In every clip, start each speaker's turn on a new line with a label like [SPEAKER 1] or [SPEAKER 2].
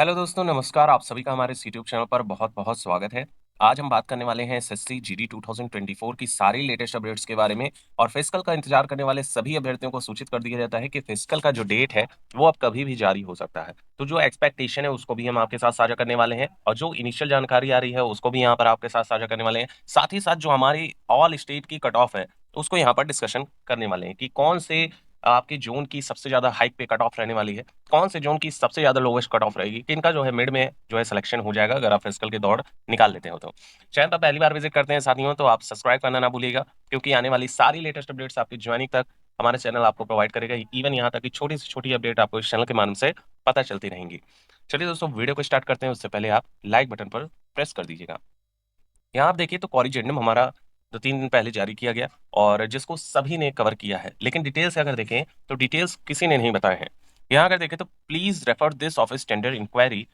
[SPEAKER 1] Hello दोस्तों, नमस्कार। आप सभी का हमारे इस यूट्यूब चैनल पर बहुत-बहुत स्वागत है। आज हम बात करने वाले हैं एसएससी जीडी 2024 की सारी लेटेस्ट अपडेट्स के बारे में और फिजिकल का इंतजार करने वाले सभी अभ्यर्थियों को सूचित कर दिया जाता है कि फिजिकल का जो डेट है, वो अब कभी भी जारी हो सकता है। तो जो एक्सपेक्टेशन है, उसको भी हम आपके साथ साझा करने वाले हैं और जो इनिशियल जानकारी आ रही है, उसको भी यहाँ पर आपके साथ साझा करने वाले हैं। साथ ही साथ जो हमारी ऑल स्टेट की कट ऑफ है, उसको यहाँ पर डिस्कशन करने वाले हैं कि कौन से आपके ज़ोन की सबसे ज़्यादा हाइक पे कट ऑफ रहने वाली है, कौन से ज़ोन की सबसे ज़्यादा लोवेस्ट कट ऑफ रहेगी, किनका जो है मिड में जो है सिलेक्शन हो जाएगा अगर आप फिजिकल की दौड़ निकाल लेते हो तो। चैनल पर पहली बार विज़िट करते हैं साथियों तो आप सब्सक्राइब करना ना भूलिएगा क्योंकि आने वाली सारी लेटेस्ट अपडेट्स आपकी जॉइनिंग तक हमारा चैनल आपको प्रोवाइड करेगा। इवन यहाँ तक कि छोटी से छोटी अपडेट आपको इस चैनल के माध्यम से पता चलती रहेंगी। चलिए दोस्तों, वीडियो को स्टार्ट करते हैं उससे पहले आप लाइक बटन पर प्रेस कर दीजिएगा। यहाँ आप देखिए तो कॉरिजेंडम हमारा 2-3 दिन पहले जारी किया गया और जिसको सभी ने कवर किया है। लेकिन डिटेल से अगर देखें तो डिटेल्स किसी ने नहीं बताए हैं। यहाँ अगर देखें तो please refer this office tender inquiry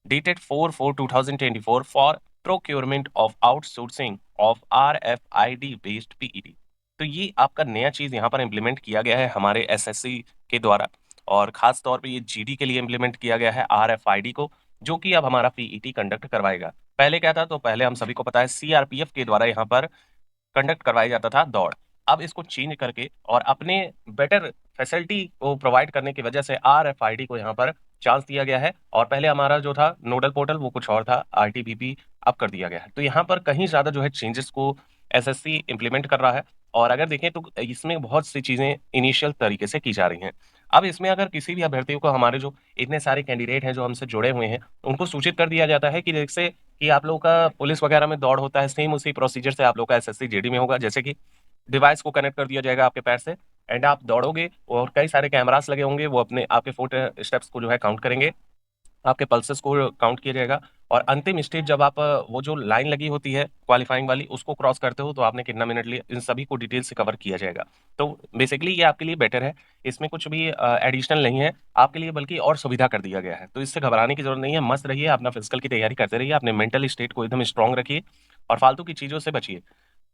[SPEAKER 1] dated 4/4/2024 for procurement of outsourcing of RFID based PET। तो ये आपका नया चीज यहाँ पर इम्प्लीमेंट किया गया है हमारे SSC के द्वारा और खास तौर पे ये GD के लिए इम्प्लीमेंट किया गया है RFID को, जो कि अब हमारा PET कंडक्ट करवाएगा। पहले क्या था, तो पहले हम सभी को पता है सीआरपीएफ के द्वारा यहाँ पर कंडक्ट करवाया जाता था दौड़। अब इसको चेंज करके और अपने बेटर फैसिलिटी को प्रोवाइड करने की वजह से आरएफआईडी को यहाँ पर चांस दिया गया है और पहले हमारा जो था नोडल पोर्टल वो कुछ और था, आरटीबीपी अब कर दिया गया है। तो यहाँ पर कहीं ज़्यादा जो है चेंजेस को एसएससी इम्प्लीमेंट कर रहा है और अगर देखें तो इसमें बहुत सी चीज़ें इनिशियल तरीके से की जा रही हैं। अब इसमें अगर किसी भी अभ्यर्थियों को हमारे जो इतने सारे कैंडिडेट हैं जो हमसे जुड़े हुए हैं, उनको सूचित कर दिया जाता है कि जैसे कि आप लोगों का पुलिस वगैरह में दौड़ होता है, सेम उसी प्रोसीजर से आप लोग का एसएससी जीडी में होगा। जैसे कि डिवाइस को कनेक्ट कर दिया जाएगा आपके पैर से एंड आप दौड़ोगे और कई सारे कैमरास लगे होंगे, वो अपने आपके फुट स्टेप्स को जो है काउंट करेंगे, आपके पल्सेस को काउंट किया जाएगा और अंतिम स्टेज जब आप वो जो लाइन लगी होती है क्वालिफाइंग वाली उसको क्रॉस करते हो तो आपने कितना मिनट लिया, इन सभी को डिटेल से कवर किया जाएगा। तो बेसिकली ये आपके लिए बेटर है, इसमें कुछ भी एडिशनल नहीं है आपके लिए, बल्कि और सुविधा कर दिया गया है। तो इससे घबराने की जरूरत नहीं है, मस्त रहिए, अपना फिजिकल की तैयारी करते रहिए, अपने मेंटल स्टेट को एकदम स्ट्रांग रखिए और फालतू की चीज़ों से बचिए।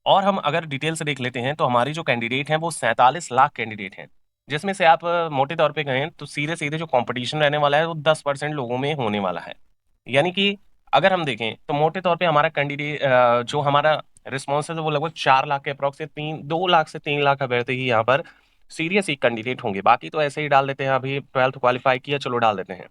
[SPEAKER 1] और हम अगर डिटेल से देख लेते हैं तो हमारी जो कैंडिडेट हैं वो 47 लाख कैंडिडेट हैं, जिसमें से आप मोटे तौर पे कहें तो सीधे-सीधे जो कॉम्पिटिशन रहने वाला है वो 10% लोगों में होने वाला है। यानी कि अगर हम देखें तो मोटे तौर पे हमारा कैंडिडेट जो हमारा रिस्पॉन्स है वो लगभग 4 लाख के अप्रॉक्स से 2 लाख से 3 लाख अभ्यर्थी ही यहाँ पर सीरियस ही कैंडिडेट होंगे। बाकी तो ऐसे ही डाल देते हैं, अभी 12th क्वालिफाई किया चलो डाल देते हैं।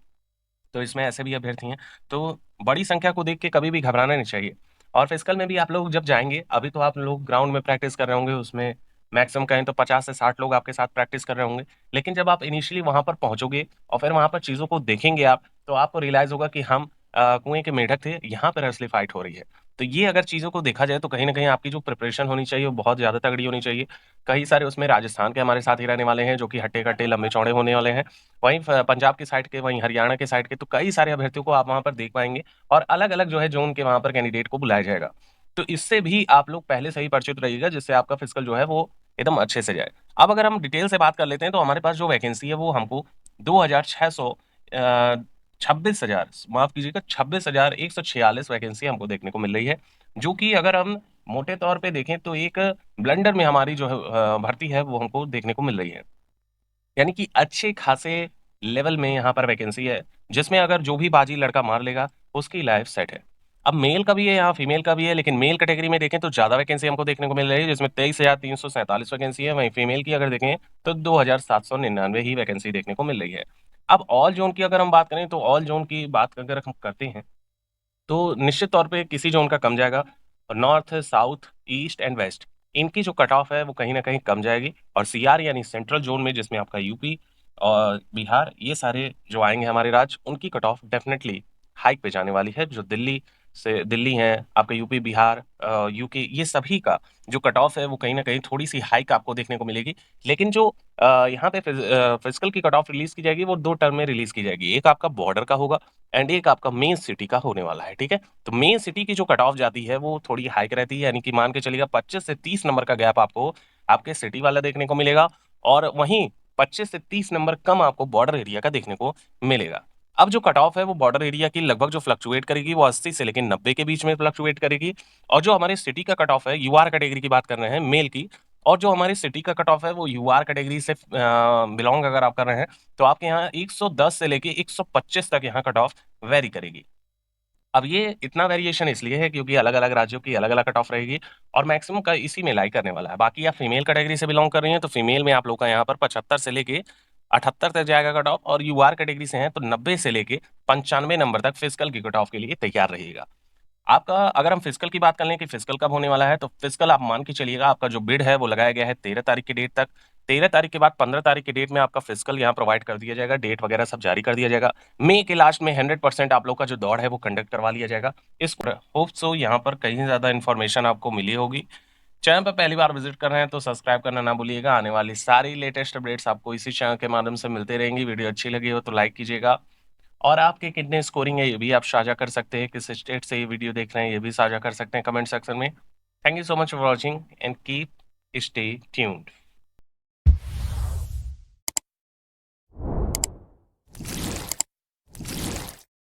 [SPEAKER 1] तो इसमें ऐसे भी अभ्यर्थी हैं। तो बड़ी संख्या को देख के कभी भी घबराना नहीं चाहिए। और फिजिकल में भी आप लोग जब जाएँगे, अभी तो आप लोग ग्राउंड में प्रैक्टिस कर रहे होंगे, उसमें मैक्सिमम कहें तो 50 से 60 लोग आपके साथ प्रैक्टिस कर रहे होंगे। लेकिन जब आप इनिशियली वहाँ पर पहुँचोगे और फिर वहाँ पर चीज़ों को देखेंगे आप, तो आपको रियलाइज़ होगा कि हम कुएँ के मेढक थे, यहाँ पर असली फाइट हो रही है। तो ये अगर चीज़ों को देखा जाए तो कहीं न कहीं आपकी जो प्रिपरेशन होनी चाहिए वो बहुत ज़्यादा तगड़ी होनी चाहिए। कई सारे उसमें राजस्थान के हमारे साथी रहने वाले हैं जो कि हट्टे-कट्टे, लंबे-चौड़े होने वाले हैं। वहीं पंजाब की साइड के, वहीं हरियाणा के साइड के, तो कई सारे अभ्यर्थियों को आप वहाँ पर देख पाएँगे और अलग-अलग जो है ज़ोन के वहाँ पर कैंडिडेट को बुलाया जाएगा। तो इससे भी आप लोग पहले से ही परिचित रहिएगा जिससे आपका फिजिकल जो है वो एकदम अच्छे से जाए। अब अगर हम डिटेल से बात कर लेते हैं तो हमारे पास जो वैकेंसी है वो हमको 2600 26,000 माफ़ कीजिएगा 26,146 वैकेंसी हमको देखने को मिल रही है, जो कि अगर हम मोटे तौर पे देखें तो एक ब्लेंडर में हमारी जो है भर्ती है वो हमको देखने को मिल रही है। यानी कि अच्छे खासे लेवल में यहाँ पर वैकेंसी है, जिसमें अगर जो भी बाजी लड़का मार लेगा, उसकी लाइफ सेट है। अब मेल का भी है यहाँ, फीमेल का भी है, लेकिन मेल कैटेगरी में देखें तो ज़्यादा वैकेंसी हमको देखने को मिल रही है, जिसमें 23,347 वैकेंसी है। वहीं फीमेल की अगर देखें, तो 2,799 ही वैकेंसी देखने को मिल रही है। अब ऑल ज़ोन की अगर हम बात करें, तो ऑल ज़ोन की बात अगर हम करते हैं, तो निश्चित तौर पे किसी ज़ोन का कम जाएगा और north, south, east and west इनकी जो कट ऑफ है वो कहीं न कहीं कम जाएगी और सीआर यानी सेंट्रल ज़ोन में जिसमें आपका यूपी और बिहार ये सारे जो आएँगे हमारे राज्य, उनकी कट ऑफ डेफ़िनेटली हाइक पे जाने वाली है। जो दिल्ली हैं, आपका यूपी, बिहार यूके ये सभी का जो कट ऑफ है वो कहीं न कहीं थोड़ी-सी हाइक आपको देखने को मिलेगी। लेकिन जो यहाँ पे फिज़िकल की कट ऑफ रिलीज़ की जाएगी वो 2 टर्म में रिलीज़ की जाएगी। एक आपका बॉर्डर का होगा एंड एक आपका मेन सिटी का होने वाला है, ठीक है? तो मेन सिटी की जो कट ऑफ जाती है वो थोड़ी हाइक रहती है, यानी कि मान के चलिएगा 25 से 30 नंबर का गैप आपको आपके सिटी वाला देखने को मिलेगा और वहीं 25 से 30 नंबर कम आपको बॉर्डर एरिया का देखने को मिलेगा। अब जो कट ऑफ है वो बॉर्डर एरिया की लगभग जो फ्लक्चुएट करेगी वो 80 से लेके 90 के बीच में फ्लक्चुएट करेगी और जो हमारे सिटी का कट ऑफ है यूआर कैटेगरी की बात कर रहे हैं मेल की और जो हमारी सिटी का कट ऑफ है वो यूआर कैटेगरी से बिलोंग अगर आप कर रहे हैं तो आपके यहाँ 110 से लेके 125 तक यहाँ कट ऑफ वेरी करेगी। अब ये इतना वेरिएशन इसलिए है क्योंकि अलग अलग राज्यों की अलग अलग कट ऑफ रहेगी और मैक्सिमम का इसी में लाई करने वाला है। बाकी आप फीमेल कैटेगरी से बिलोंग कर रही हैं तो फीमेल में आप लोग का यहाँ पर 75 से लेके 78 तक जाएगा कट ऑफ, और यूआर कैटेगरी से हैं तो 90 से लेके 95 नंबर तक फिजिकल की कट ऑफ के लिए तैयार रहिएगा। आपका अगर हम फिजिकल की बात कर लें कि फिजिकल कब होने वाला है, तो फिजिकल आप मान के चलिएगा आपका जो बिड है वो लगाया गया है 13 तारीख की डेट तक। 13 तारीख के बाद 15 तारीख की डेट में आपका फिजिकल यहाँ प्रोवाइड कर दिया जाएगा, डेट वगैरह सब जारी कर दिया जाएगा। मई के लास्ट में 100% आप लोग का जो दौड़ है वो कंडक्ट करवा लिया जाएगा। इस होप सो यहाँ पर कहीं ज्यादा इन्फॉर्मेशन आपको मिली होगी। चैनल पर पहली बार विजिट कर रहे हैं तो सब्सक्राइब करना ना भूलिएगा। आने वाली सारी लेटेस्ट अपडेट्स आपको इसी चैनल के माध्यम से मिलते रहेंगी। वीडियो अच्छी लगी हो तो लाइक कीजिएगा, और आपके कितने स्कोरिंग है ये भी आप साझा कर सकते हैं। किस स्टेट से ये वीडियो देख रहे हैं ये भी साझा कर सकते हैं कमेंट सेक्शन में। Thank you so much for watching and keep stay tuned.